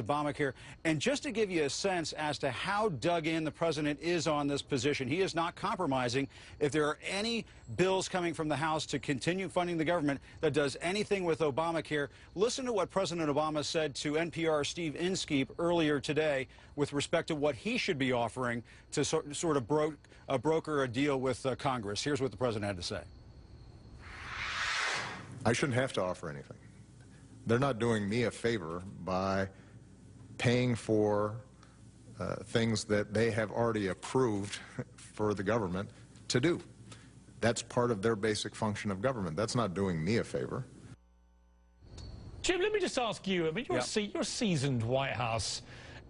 Obamacare. And just to give you a sense as to how dug in the president is on this position, he is not compromising. If there are any bills coming from the House to continue funding the government that does anything with Obamacare, listen to what President Obama said to NPR's Steve Inskeep earlier today with respect to what he should be offering to sort of broker a deal with Congress. Here's what the president had to say. I shouldn't have to offer anything. They're not doing me a favor by paying for things that they have already approved for the government to do. That's part of their basic function of government. That's not doing me a favor. Jim, let me just ask you, I mean, you're a seasoned White House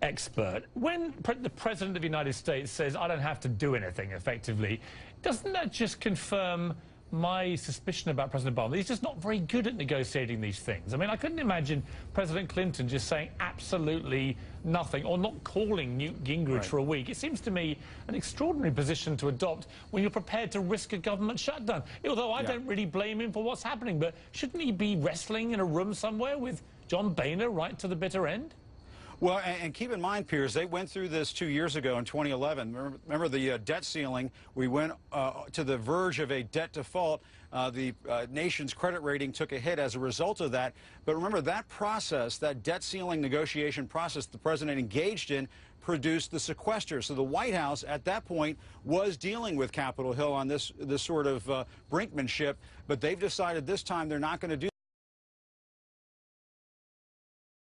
expert. When the President of the United States says, I don't have to do anything effectively, doesn't that just confirm my suspicion about President Obama? He's just not very good at negotiating these things. I mean, I couldn't imagine President Clinton just saying absolutely nothing or not calling Newt Gingrich for a week. It seems to me an extraordinary position to adopt when you're prepared to risk a government shutdown. Although I don't really blame him for what's happening, but shouldn't he be wrestling in a room somewhere with John Boehner right to the bitter end? Well, and keep in mind, Piers, they went through this 2 years ago in 2011. Remember the debt ceiling? We went to the verge of a debt default. The nation's credit rating took a hit as a result of that. But remember, that process, that debt ceiling negotiation process the president engaged in, produced the sequester. So the White House at that point was dealing with Capitol Hill on this sort of brinkmanship. But they've decided this time they're not going to do